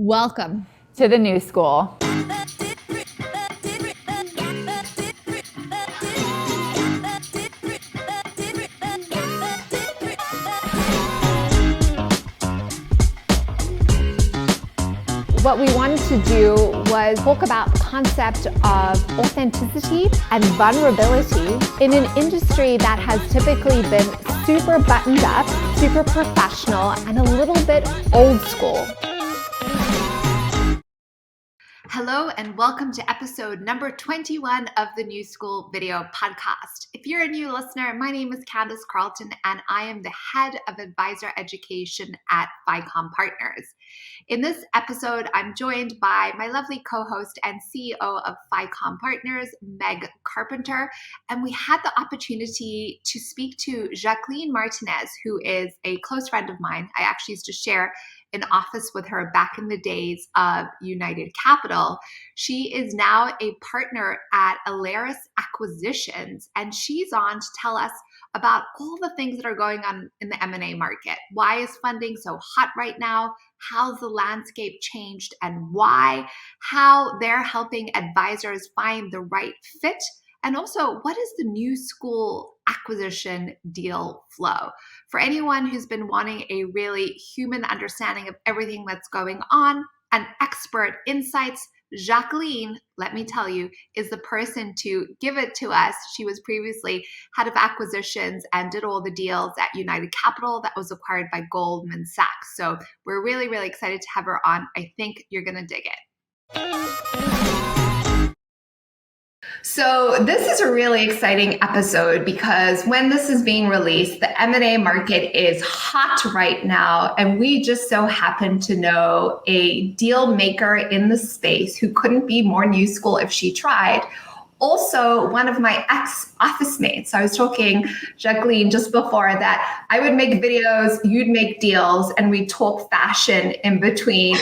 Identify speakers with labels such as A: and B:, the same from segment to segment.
A: Welcome to the new school. What we wanted to do was talk about the concept of authenticity and vulnerability in an industry that has typically been super buttoned up, super professional, and a little bit old school.
B: Hello and welcome to episode number 21 of the New School video podcast. If you're a new listener, my name is Candace Carlton and I am the head of advisor education at FICOM Partners. In this episode, I'm joined by my lovely co-host and CEO of FICOM Partners, Meg Carpenter, and we had the opportunity to speak to Jacqueline Martinez, who is a close friend of mine. I actually used to share an office with her back in the days of United Capital. She is now a partner at Alaris Acquisitions, and she's on to tell us about all the things that are going on in the M&A market. Why is funding so hot right now? How's the landscape changed and why? How they're helping advisors find the right fit? And also, what is the new school acquisition deal flow? For anyone who's been wanting a really human understanding of everything that's going on and expert insights, Jacqueline, let me tell you, is the person to give it to us. She was previously head of acquisitions and did all the deals at United Capital that was acquired by Goldman Sachs. So we're really, really excited to have her on. I think you're going to dig it. So this is a really exciting episode because when this is being released, the M&A market is hot right now. And we just so happen to know a deal maker in the space who couldn't be more new school if she tried. Also, one of my ex-office mates. I was talking, Jacqueline, just before that I would make videos, you'd make deals, and we'd talk fashion in between.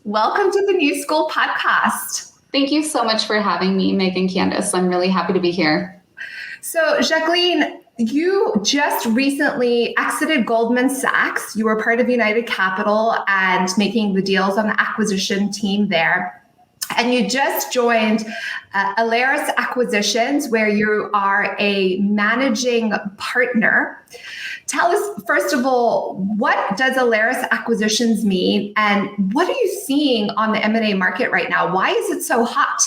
B: Welcome to the New School podcast.
C: Thank you so much for having me, Meg and Candace. I'm really happy to be here.
B: So, Jacqueline, you just recently exited Goldman Sachs. You were part of United Capital and making the deals on the acquisition team there. And you just joined Alaris Acquisitions, where you are a managing partner. Tell us, first of all, what does Alaris Acquisitions mean, and what are you seeing on the M&A market right now? Why is it so hot?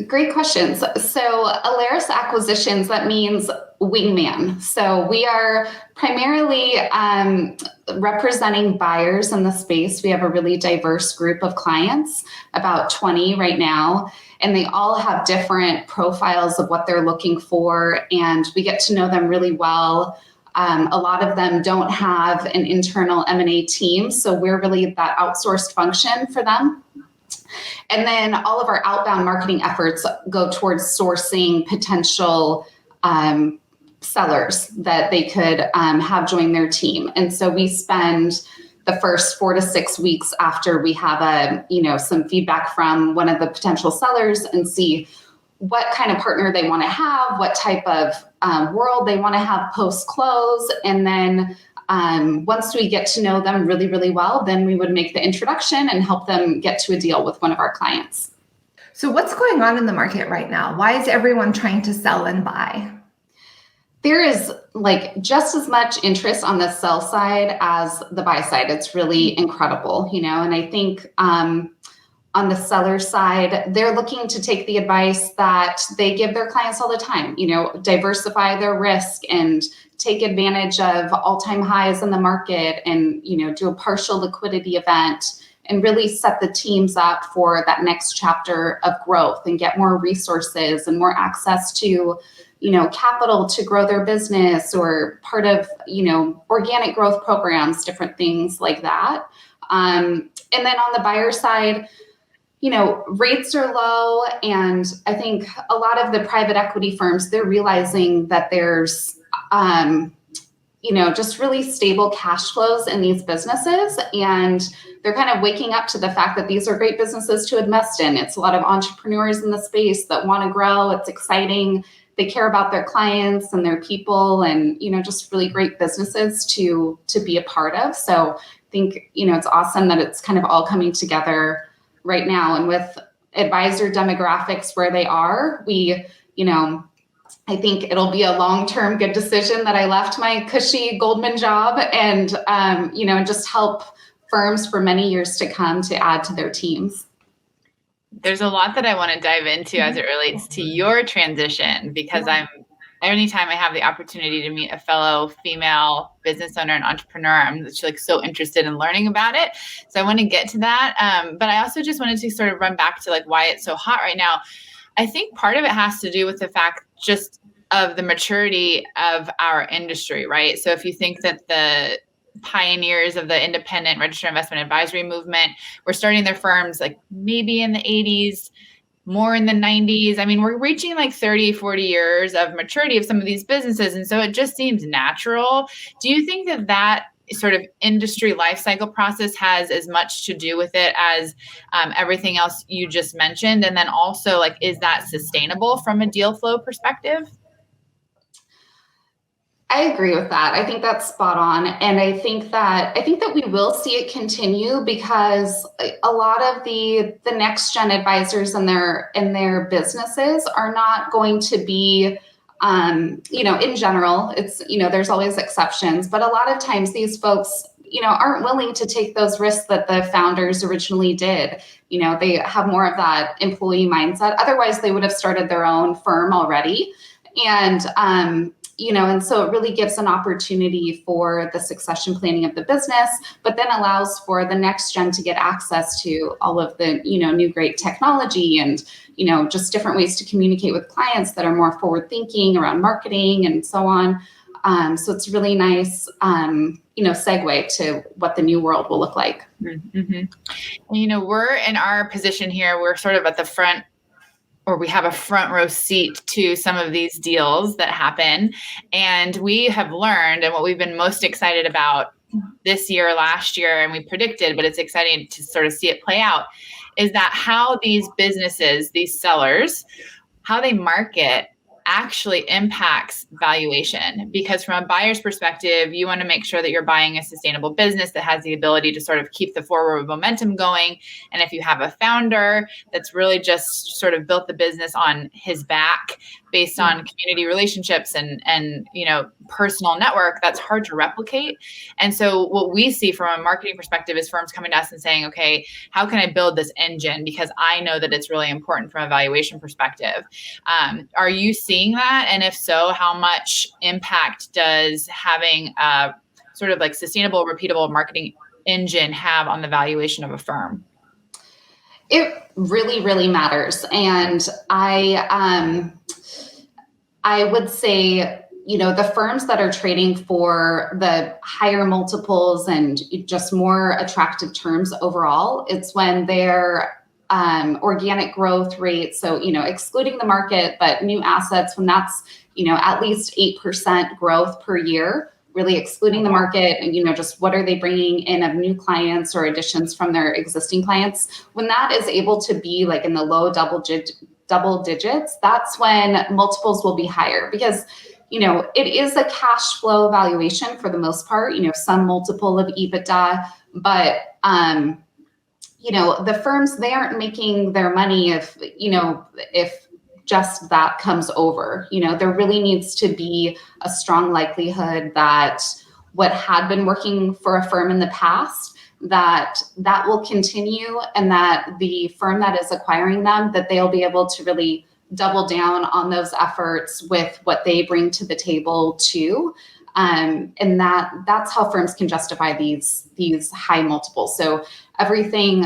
C: Great questions. So Alaris Acquisitions, that means wingman. So we are primarily representing buyers in the space. We have a really diverse group of clients, about 20 right now, and they all have different profiles of what they're looking for, and we get to know them really well. A lot of them don't have an internal M&A team, so we're really that outsourced function for them. And then all of our outbound marketing efforts go towards sourcing potential sellers that they could have join their team. And so we spend the first 4 to 6 weeks after we have some feedback from one of the potential sellers and see what kind of partner they want to have, what type of world they want to have post-close. And then once we get to know them really, really well, then we would make the introduction and help them get to a deal with one of our clients.
B: So what's going on in the market right now? Why is everyone trying to sell and buy?
C: There is just as much interest on the sell side as the buy side. It's really incredible, and I think on the seller side, they're looking to take the advice that they give their clients all the time, diversify their risk and take advantage of all-time highs in the market and, do a partial liquidity event and really set the teams up for that next chapter of growth and get more resources and more access to, capital to grow their business or part of, organic growth programs, different things like that. And then on the buyer side, rates are low. And I think a lot of the private equity firms, they're realizing that there's, just really stable cash flows in these businesses. And they're kind of waking up to the fact that these are great businesses to invest in. It's a lot of entrepreneurs in the space that want to grow. It's exciting. They care about their clients and their people and, just really great businesses to be a part of. So think, it's awesome that it's kind of all coming together right now. And with advisor demographics where they are, I think it'll be a long-term good decision that I left my cushy Goldman job and, just help firms for many years to come to add to their teams.
D: There's a lot that I want to dive into as it relates to your transition, because anytime I have the opportunity to meet a fellow female business owner and entrepreneur, I'm just like so interested in learning about it. So I want to get to that. But I also just wanted to sort of run back to like why it's so hot right now. I think part of it has to do with the fact just of the maturity of our industry, right? So if you think that the pioneers of the independent registered investment advisory movement were starting their firms like maybe in the 80s, more in the 90s. I mean, we're reaching like 30, 40 years of maturity of some of these businesses. And so it just seems natural. Do you think that that sort of industry life cycle process has as much to do with it as everything else you just mentioned? And then also, like, is that sustainable from a deal flow perspective?
C: I agree with that. I think that's spot on. And I think that we will see it continue because a lot of the next gen advisors in their businesses are not going to be, in general, it's, there's always exceptions, but a lot of times these folks, aren't willing to take those risks that the founders originally did. They have more of that employee mindset. Otherwise they would have started their own firm already. And, and so it really gives an opportunity for the succession planning of the business, but then allows for the next gen to get access to all of the, new great technology and, just different ways to communicate with clients that are more forward thinking around marketing and so on. So it's really nice, segue to what the new world will look like.
D: Mm-hmm. We're in our position here, we're sort of at the front, or we have a front row seat to some of these deals that happen. And we have learned, and what we've been most excited about this year, last year, and we predicted, but it's exciting to sort of see it play out, is that how these businesses, these sellers, how they market actually impacts valuation. Because from a buyer's perspective, you want to make sure that you're buying a sustainable business that has the ability to sort of keep the forward momentum going. And if you have a founder that's really just sort of built the business on his back based on community relationships and personal network, that's hard to replicate. And so what we see from a marketing perspective is firms coming to us and saying, okay, how can I build this engine? Because I know that it's really important from a valuation perspective. Are you seeing that? And if so, how much impact does having a sort of like sustainable, repeatable marketing engine have on the valuation of a firm?
C: It really, really matters. And I would say, the firms that are trading for the higher multiples and just more attractive terms overall, it's when their organic growth rate, so, excluding the market, but new assets, when that's, at least 8% growth per year, really excluding the market and, just what are they bringing in of new clients or additions from their existing clients, when that is able to be like in the low double digits, that's when multiples will be higher because, it is a cash flow valuation for the most part, some multiple of EBITDA, but, the firms, they aren't making their money if just that comes over. There really needs to be a strong likelihood that what had been working for a firm in the past, that will continue, and that the firm that is acquiring them, that they'll be able to really double down on those efforts with what they bring to the table too. And that's how firms can justify these high multiples. So everything,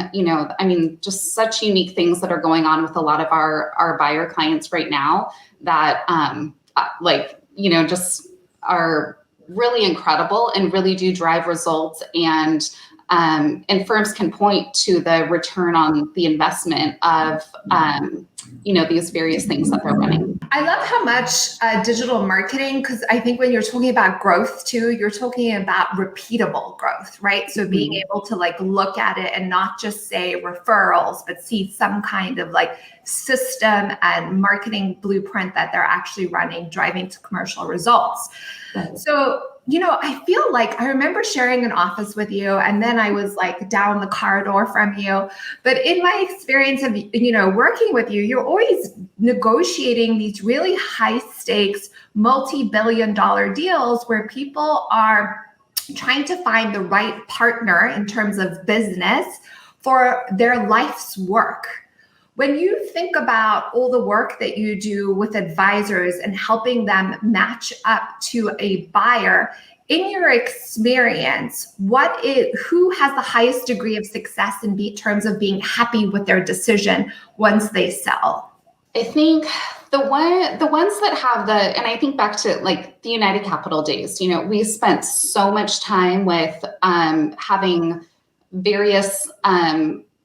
C: just such unique things that are going on with a lot of our buyer clients right now that just are really incredible and really do drive results. And firms can point to the return on the investment of, these various things that they're running.
B: I love how much digital marketing, because I think when you're talking about growth too, you're talking about repeatable growth, right? So being able to look at it and not just say referrals, but see some kind of system and marketing blueprint that they're actually running, driving to commercial results. Right. So I feel like I remember sharing an office with you, and then I was like down the corridor from you. But in my experience of, working with you, you're always negotiating these really high stakes, multi-billion-dollar deals where people are trying to find the right partner in terms of business for their life's work. When you think about all the work that you do with advisors and helping them match up to a buyer, in your experience, who has the highest degree of success in terms of being happy with their decision once they sell?
C: I think the ones that have and I think back to like the United Capital days, we spent so much time with having various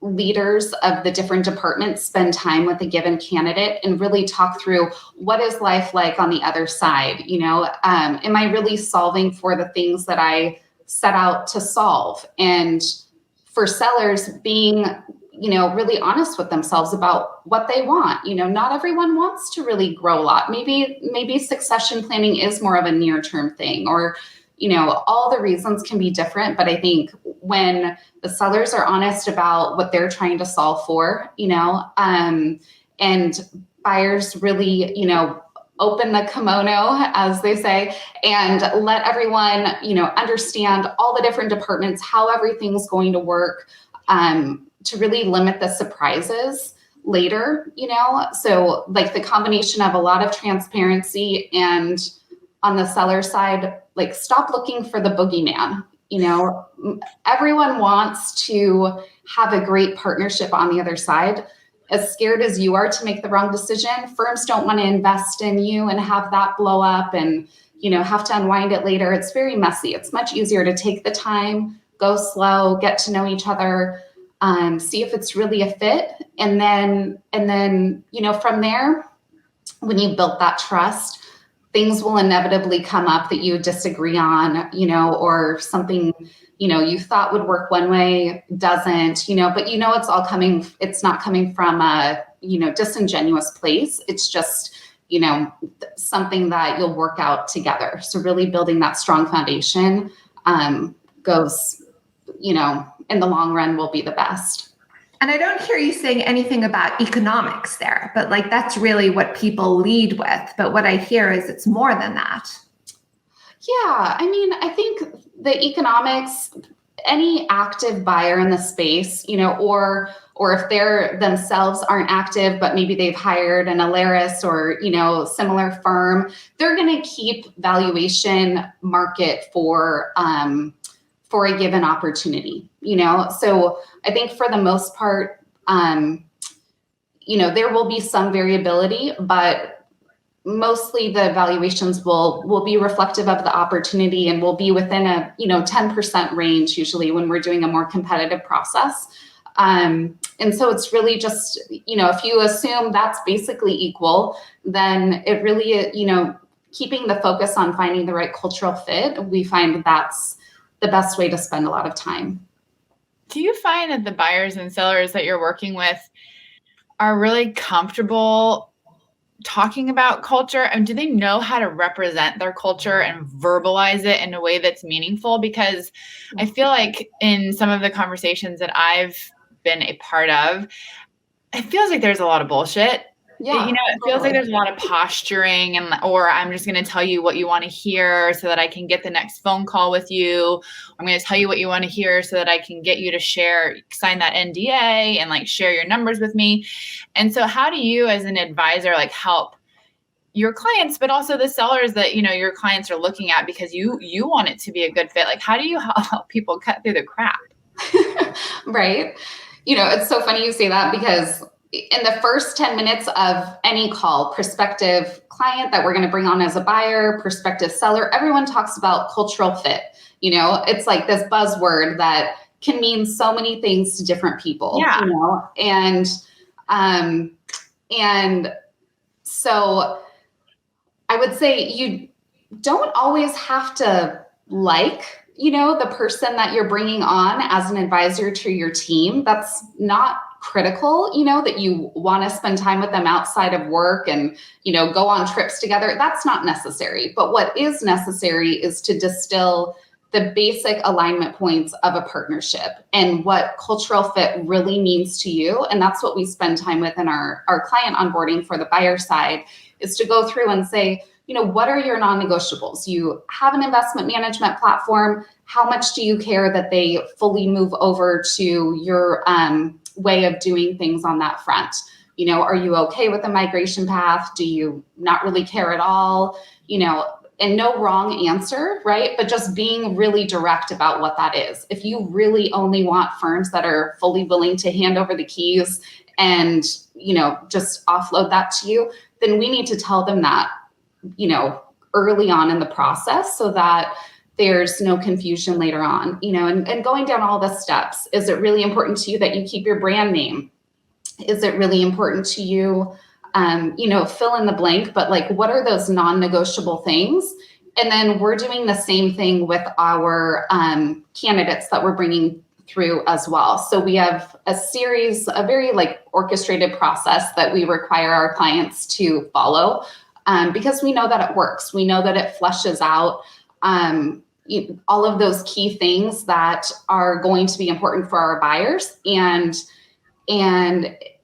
C: leaders of the different departments spend time with a given candidate and really talk through what is life like on the other side. Am I really solving for the things that I set out to solve? And for sellers, being really honest with themselves about what they want. Not everyone wants to really grow a lot. Maybe succession planning is more of a near-term thing, or all the reasons can be different. But I think when the sellers are honest about what they're trying to solve for, and buyers really, open the kimono, as they say, and let everyone, understand all the different departments, how everything's going to work, to really limit the surprises later, So like the combination of a lot of transparency and on the seller side, like stop looking for the boogeyman. Everyone wants to have a great partnership on the other side. As scared as you are to make the wrong decision, firms don't want to invest in you and have that blow up and, have to unwind it later. It's very messy. It's much easier to take the time, go slow, get to know each other, see if it's really a fit. And then, from there, when you built that trust, things will inevitably come up that you disagree on, or something, you thought would work one way doesn't, but it's not coming from a, disingenuous place. It's just, something that you'll work out together. So really building that strong foundation goes, in the long run will be the best.
B: And I don't hear you saying anything about economics there, but like that's really what people lead with. But what I hear is it's more than that.
C: Yeah, I think the economics, any active buyer in the space, or if they're themselves aren't active, but maybe they've hired an Aliris or, similar firm, they're going to keep valuation market for a given opportunity, So I think for the most part, there will be some variability, but mostly the valuations will be reflective of the opportunity and will be within a 10% range usually when we're doing a more competitive process. And so it's really just, if you assume that's basically equal, then it really, keeping the focus on finding the right cultural fit, we find that's the best way to spend a lot of time.
D: Do you find that the buyers and sellers that you're working with are really comfortable talking about culture? And do they know how to represent their culture and verbalize it in a way that's meaningful? Because I feel like in some of the conversations that I've been a part of, it feels like there's a lot of bullshit.
C: Yeah,
D: it feels like there's a lot of posturing or I'm just going to tell you what you want to hear so that I can get the next phone call with you. I'm going to tell you what you want to hear so that I can get you to sign that NDA and like share your numbers with me. And so how do you as an advisor, like help your clients, but also the sellers that, your clients are looking at because you want it to be a good fit? Like, how do you help people cut through the crap?
C: Right. It's so funny you say that because in the first 10 minutes of any call, prospective client that we're going to bring on as a buyer, prospective seller, everyone talks about cultural fit. It's like this buzzword that can mean so many things to different people.
D: Yeah.
C: And so I would say you don't always have to the person that you're bringing on as an advisor to your team. That's not critical, that you want to spend time with them outside of work and, go on trips together. That's not necessary. But what is necessary is to distill the basic alignment points of a partnership and what cultural fit really means to you. And that's what we spend time with in our client onboarding for the buyer side, is to go through and say, what are your non-negotiables? You have an investment management platform. How much do you care that they fully move over to your way of doing things on that front? Are you okay with the migration path? Do you not really care at all? And no wrong answer, right? But just being really direct about what that is. If you really only want firms that are fully willing to hand over the keys and, just offload that to you, then we need to tell them that, early on in the process so that there's no confusion later on, and going down all the steps. Is it really important to you that you keep your brand name? Is it really important to you, fill in the blank, but like, what are those non-negotiable things? And then we're doing the same thing with our candidates that we're bringing through as well. So we have a very orchestrated process that we require our clients to follow because we know that it works. We know that it fleshes out all of those key things that are going to be important for our buyers, and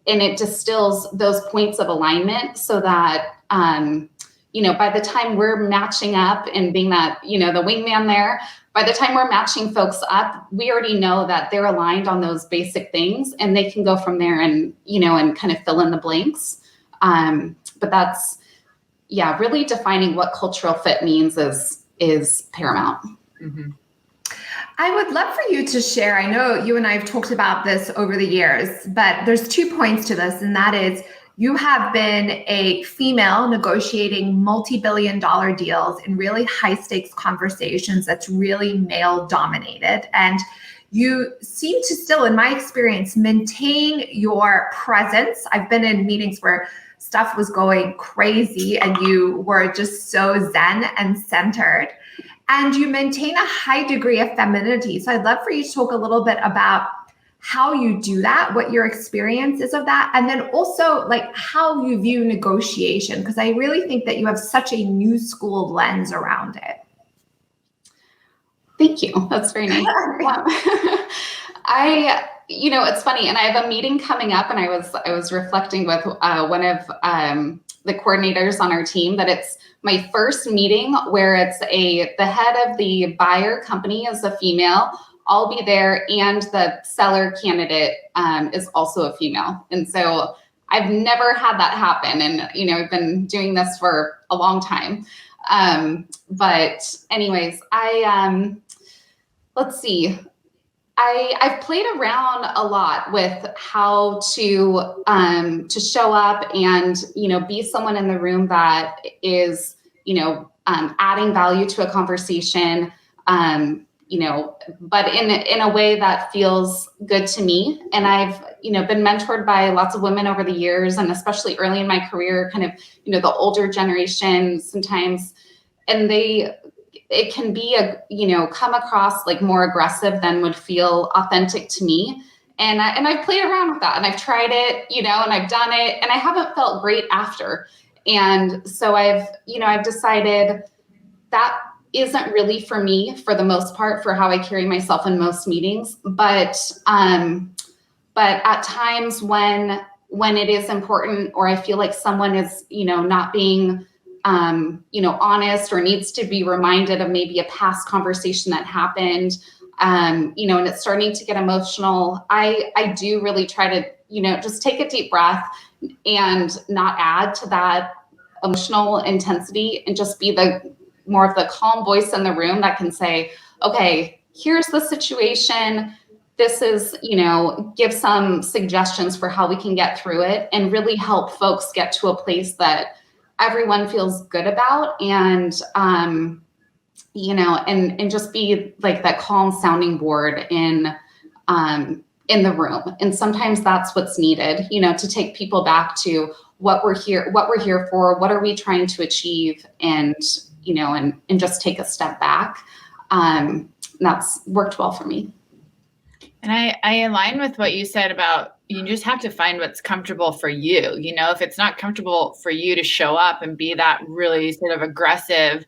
C: it distills those points of alignment so that, by the time we're matching up and being that, the wingman there, by the time we're matching folks up, we already know that they're aligned on those basic things, and they can go from there and, and kind of fill in the blanks. But that's, really defining what cultural fit means is paramount.
B: Mm-hmm. I would love for you to share, I know you and I have talked about this over the years, but there's 2 points to this, and that is you have been a female negotiating multi-billion-dollar deals in really high-stakes conversations that's really male-dominated. And you seem to still, in my experience, maintain your presence. I've been in meetings where stuff was going crazy and you were just so zen and centered. And you maintain a high degree of femininity. So I'd love for you to talk a little bit about how you do that, what your experience is of that, and then also like how you view negotiation, because I really think that you have such a new school lens around it.
C: Thank you. That's very nice. It's funny, and I have a meeting coming up, and I was reflecting with one of the coordinators on our team that it's my first meeting where it's the head of the buyer company is a female. I'll be there, and the seller candidate is also a female. And so I've never had that happen. And, I've been doing this for a long time. But anyways, let's see. I've played around a lot with how to show up and, be someone in the room that is, adding value to a conversation, but in a way that feels good to me. And I've, been mentored by lots of women over the years, and especially early in my career, kind of, the older generation sometimes, and it can be come across like more aggressive than would feel authentic to me. And I've played around with that, and I've tried it, and I've done it, and I haven't felt great after. And so I've decided that isn't really for me for the most part for how I carry myself in most meetings. But at times when it is important, or I feel like someone is, not being honest, or needs to be reminded of maybe a past conversation that happened, and it's starting to get emotional, I do really try to, just take a deep breath and not add to that emotional intensity, and just be more of the calm voice in the room that can say, okay, here's the situation. This is, give some suggestions for how we can get through it, and really help folks get to a place that everyone feels good about, and and just be like that calm sounding board in the room. And sometimes that's what's needed, to take people back to what we're here for, what are we trying to achieve, and just take a step back. That's worked well for me.
D: And I align with what you said about you just have to find what's comfortable for you. If it's not comfortable for you to show up and be that really sort of aggressive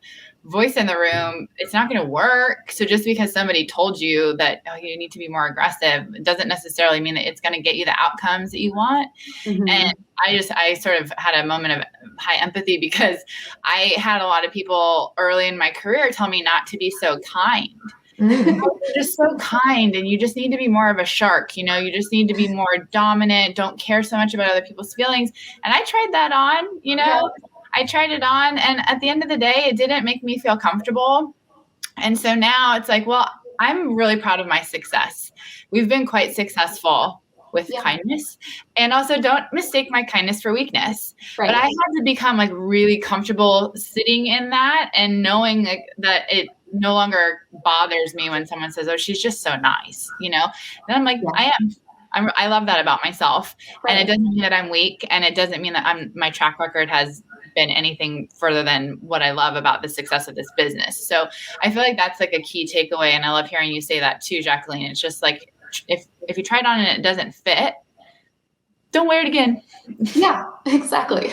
D: voice in the room, it's not going to work. So just because somebody told you that, you need to be more aggressive, it doesn't necessarily mean that it's going to get you the outcomes that you want. Mm-hmm. And I sort of had a moment of high empathy because I had a lot of people early in my career tell me not to be so kind. You're just so kind and you just need to be more of a shark. You just need to be more dominant. Don't care so much about other people's feelings. And I tried that on, I tried it on. And at the end of the day, it didn't make me feel comfortable. And so now it's like, well, I'm really proud of my success. We've been quite successful with kindness. And also don't mistake my kindness for weakness. Right. But I had to become really comfortable sitting in that and knowing that it no longer bothers me when someone says, oh, she's just so nice, Then I'm like, I love that about myself. Right. And it doesn't mean that I'm weak. And it doesn't mean that my track record has been anything further than what I love about the success of this business. So I feel like that's a key takeaway. And I love hearing you say that too, Jacqueline. It's just if you try it on and it doesn't fit, don't wear it again.
C: Yeah, exactly.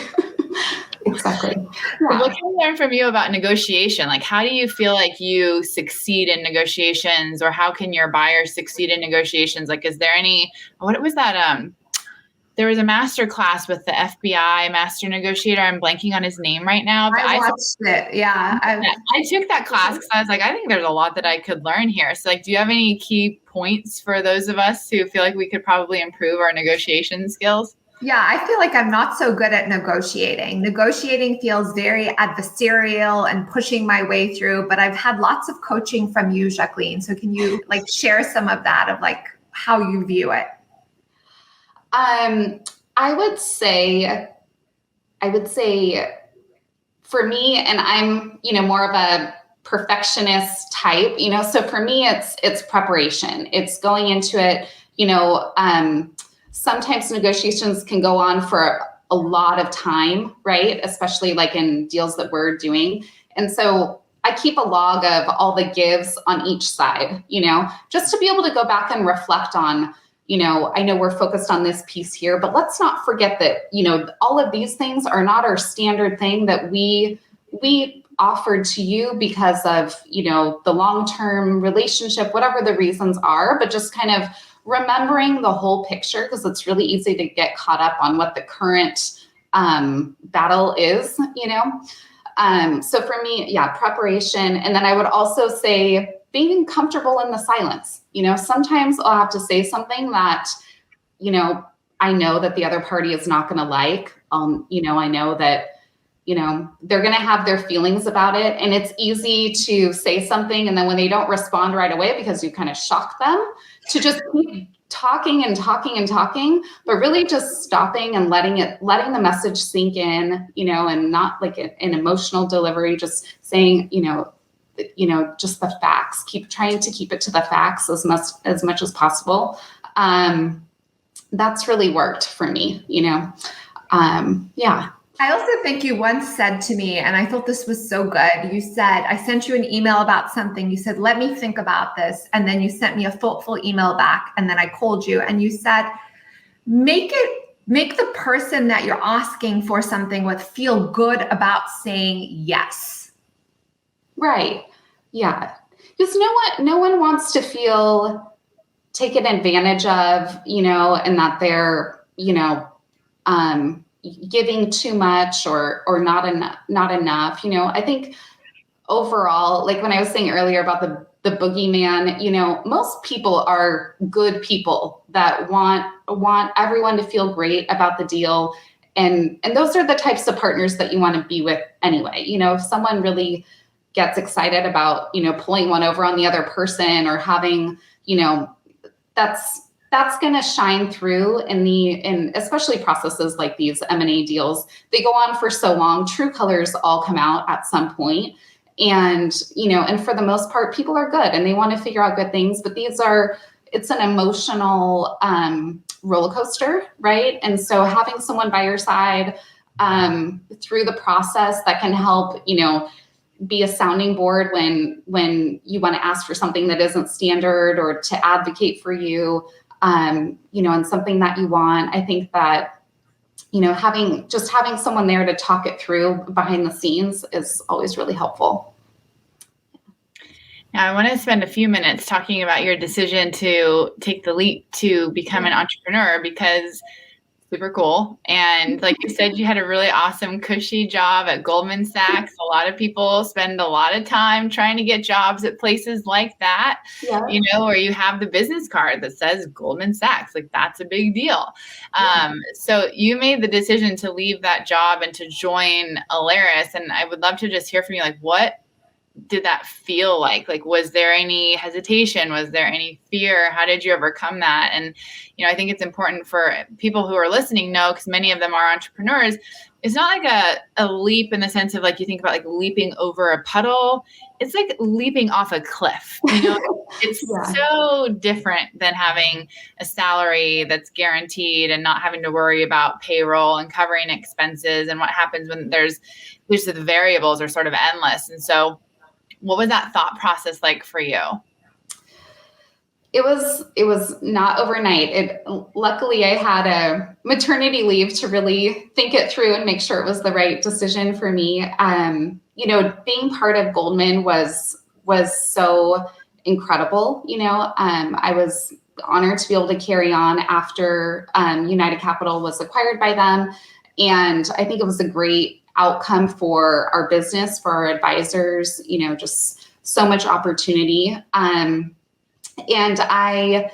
C: Exactly.
D: Yeah. What can we learn from you about negotiation? How do you feel like you succeed in negotiations, or how can your buyers succeed in negotiations? Is there what was that? There was a master class with the FBI master negotiator. I'm blanking on his name right now. But
B: I watched it. Yeah.
D: I took that class because I was I think there's a lot that I could learn here. So do you have any key points for those of us who feel like we could probably improve our negotiation skills?
B: Yeah, I feel like I'm not so good at negotiating. Negotiating feels very adversarial and pushing my way through, but I've had lots of coaching from you, Jacqueline. So can you share some of that of how you view it?
C: I would say for me, and I'm, more of a perfectionist type, so for me, it's preparation. It's going into it, sometimes negotiations can go on for a lot of time, right? Especially in deals that we're doing. And so I keep a log of all the gives on each side, just to be able to go back and reflect on, I know we're focused on this piece here, but let's not forget that, all of these things are not our standard thing that we offered to you because of, the long-term relationship, whatever the reasons are, but just kind of remembering the whole picture, because it's really easy to get caught up on what the current battle is, So for me, preparation. And then I would also say being comfortable in the silence. Sometimes I'll have to say something that, I know that the other party is not going to like. I know that, they're going to have their feelings about it. And it's easy to say something, and then when they don't respond right away because you kind of shock them, to just keep talking and talking and talking, but really just stopping and letting the message sink in, and not an emotional delivery, just saying, just the facts. Keep trying to keep it to the facts as much as possible. That's really worked for me,
B: I also think you once said to me, and I thought this was so good. You said, I sent you an email about something. You said, let me think about this. And then you sent me a thoughtful email back. And then I called you and you said, make the person that you're asking for something with feel good about saying yes.
C: Right. Yeah. Because no one wants to feel taken advantage of, and that they're, giving too much or not enough. I think overall, when I was saying earlier about the boogeyman, most people are good people that want everyone to feel great about the deal. And those are the types of partners that you want to be with anyway. If someone really gets excited about, pulling one over on the other person or having, that's going to shine through in especially processes like these M&A deals. They go on for so long. True colors all come out at some point. And, and for the most part, people are good and they want to figure out good things, but it's an emotional roller coaster, right? And so having someone by your side through the process that can help, be a sounding board when you want to ask for something that isn't standard, or to advocate for you, and something that you want. I think that, having someone there to talk it through behind the scenes is always really helpful.
D: Now, I want to spend a few minutes talking about your decision to take the leap to become an entrepreneur, because super cool. And like you said, you had a really awesome, cushy job at Goldman Sachs. A lot of people spend a lot of time trying to get jobs at places like that, where you have the business card that says Goldman Sachs. Like, that's a big deal. So you made the decision to leave that job and to join Alaris. And I would love to just hear from you, like, what did that feel like? Like, was there any hesitation? Was there any fear? How did you overcome that? And, I think it's important for people who are listening know, because many of them are entrepreneurs, it's not like a leap in the sense of, like, you think about like leaping over a puddle. It's like leaping off a cliff. It's so different than having a salary that's guaranteed and not having to worry about payroll and covering expenses. And what happens when there's the variables are sort of endless. And so what was that thought process like for you?
C: It was not overnight. Luckily, I had a maternity leave to really think it through and make sure it was the right decision for me. Being part of Goldman was so incredible. I was honored to be able to carry on after United Capital was acquired by them. And I think it was a great outcome for our business, for our advisors, just so much opportunity. And I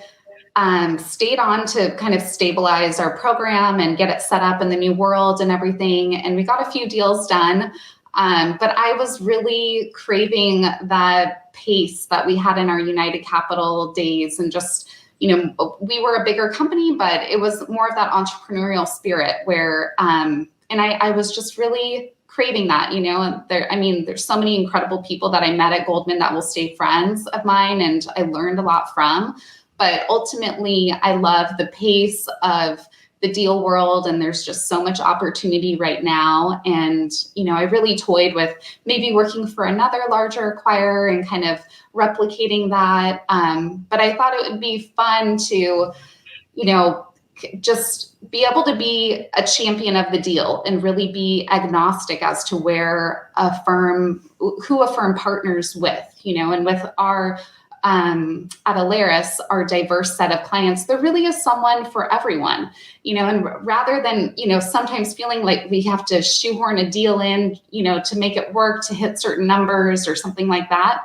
C: stayed on to kind of stabilize our program and get it set up in the new world and everything. And we got a few deals done. But I was really craving that pace that we had in our United Capital days. And just, we were a bigger company, but it was more of that entrepreneurial spirit where, and I was just really craving that, and there's so many incredible people that I met at Goldman that will stay friends of mine and I learned a lot from. But ultimately, I love the pace of the deal world, and there's just so much opportunity right now. And, I really toyed with maybe working for another larger acquirer and kind of replicating that. But I thought it would be fun to, just be able to be a champion of the deal and really be agnostic as to who a firm partners with, and with our, at Aliris, our diverse set of clients, there really is someone for everyone, and rather than, sometimes feeling like we have to shoehorn a deal in, to make it work, to hit certain numbers or something like that,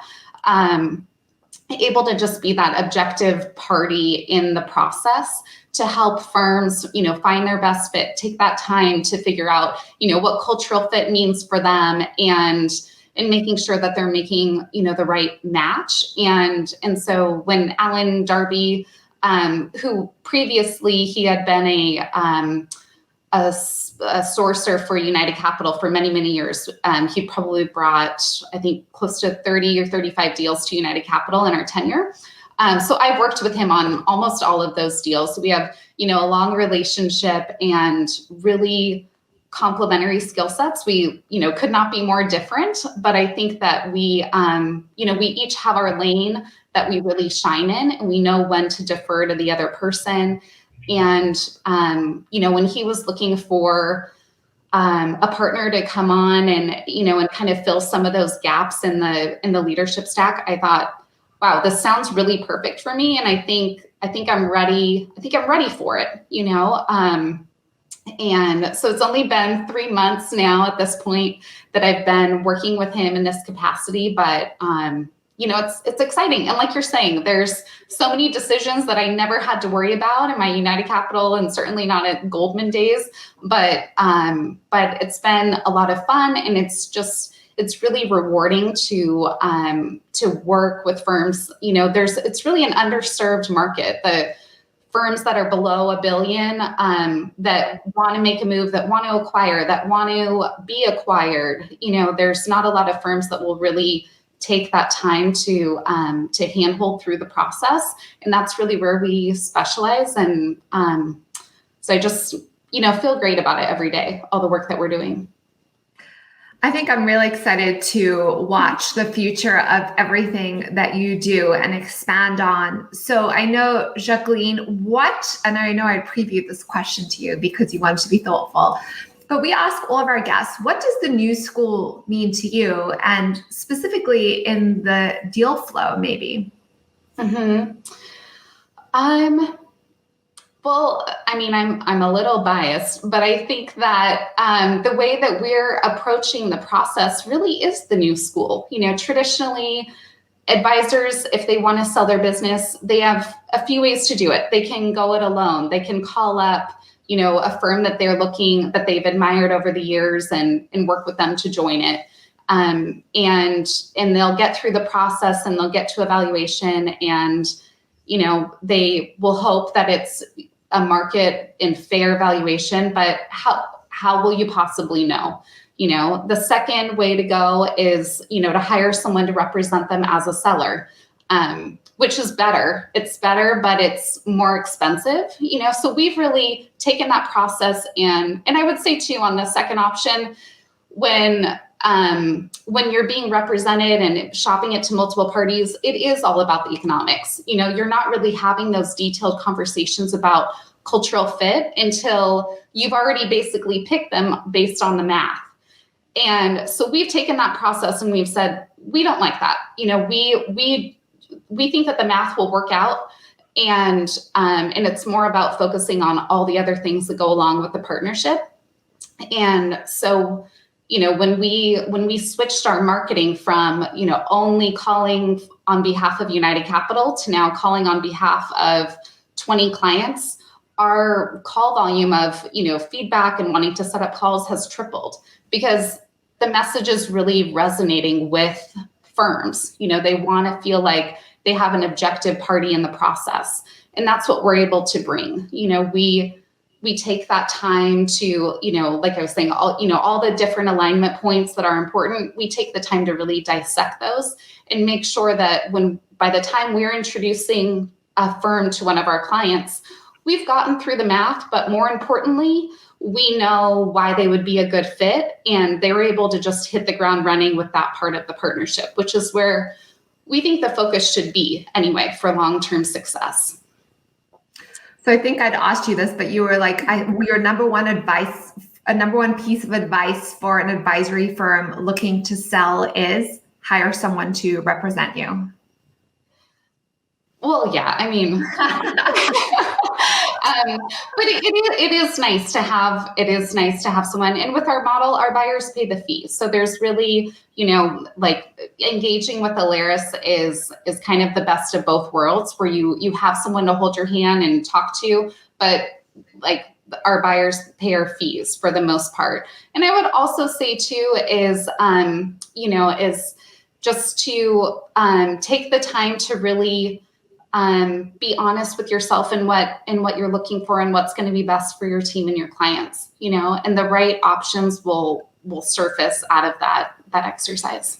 C: able to just be that objective party in the process to help firms, find their best fit, take that time to figure out, what cultural fit means for them, and making sure that they're making, the right match. And so when Alan Darby, who previously he had been a sourcer for United Capital for many, many years. He probably brought, I think, close to 30 or 35 deals to United Capital in our tenure. So I've worked with him on almost all of those deals. So we have, a long relationship and really complementary skill sets. We, could not be more different, but I think that we each have our lane that we really shine in, and we know when to defer to the other person. And, when he was looking for a partner to come on and, and kind of fill some of those gaps in the leadership stack, I thought, wow, this sounds really perfect for me. And I think I'm ready. I think I'm ready for it, and so it's only been 3 months now at this point that I've been working with him in this capacity, but, it's exciting. And like you're saying, there's so many decisions that I never had to worry about in my United Capital and certainly not at Goldman days, but it's been a lot of fun, and it's really rewarding to work with firms. It's really an underserved market. The firms that are below $1 billion, that want to make a move, that want to acquire, that want to be acquired. There's not a lot of firms that will really take that time to handhold through the process. And that's really where we specialize. And so I just, feel great about it every day, all the work that we're doing.
B: I think I'm really excited to watch the future of everything that you do and expand on. So I know, Jacqueline, and I know I previewed this question to you because you wanted to be thoughtful, but we ask all of our guests, what does the new school mean to you? And specifically in the deal flow, maybe?
C: Mm-hmm. Well, I mean, I'm a little biased, but I think that the way that we're approaching the process really is the new school. Traditionally, advisors, if they want to sell their business, they have a few ways to do it. They can go it alone. They can call up, a firm that they've admired over the years and work with them to join it. And they'll get through the process and they'll get to evaluation, and they will hope that it's a market and fair valuation, but how will you possibly know? The second way to go is, to hire someone to represent them as a seller, which is better. It's better, but it's more expensive, so we've really taken that process. And I would say too, on the second option, when you're being represented and shopping it to multiple parties, it is all about the economics. You're not really having those detailed conversations about cultural fit until you've already basically picked them based on the math. And so we've taken that process and we've said, we don't like that. We think that the math will work out, and it's more about focusing on all the other things that go along with the partnership. And so when we switched our marketing from, only calling on behalf of United Capital to now calling on behalf of 20 clients, our call volume of, feedback and wanting to set up calls has tripled, because the message is really resonating with firms. They want to feel like they have an objective party in the process. And that's what we're able to bring. We take that time to, like I was saying, all the different alignment points that are important, we take the time to really dissect those and make sure that by the time we're introducing a firm to one of our clients, we've gotten through the math, but more importantly, we know why they would be a good fit, and they were able to just hit the ground running with that part of the partnership, which is where we think the focus should be anyway for long-term success.
B: So I think I'd asked you this, but you were like, your number one piece of advice for an advisory firm looking to sell is hire someone to represent you.
C: Well, yeah, I mean, but it is nice to have someone. And with our model, our buyers pay the fee. So there's really, like engaging with Aliris is kind of the best of both worlds, where you have someone to hold your hand and talk to, but like our buyers pay our fees for the most part. And I would also say too is just to take the time to really be honest with yourself and what you're looking for and what's going to be best for your team and your clients, and the right options will surface out of that exercise.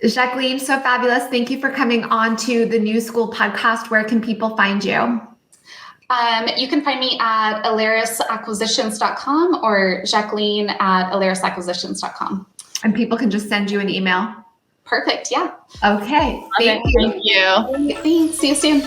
B: Jacqueline, so fabulous. Thank you for coming on to the New School podcast. Where can people find you?
C: You can find me at alarisacquisitions.com or Jacqueline at alarisacquisitions.com.
B: And people can just send you an email.
C: Perfect. Yeah.
B: Okay. Thank you.
C: Thanks. See you soon.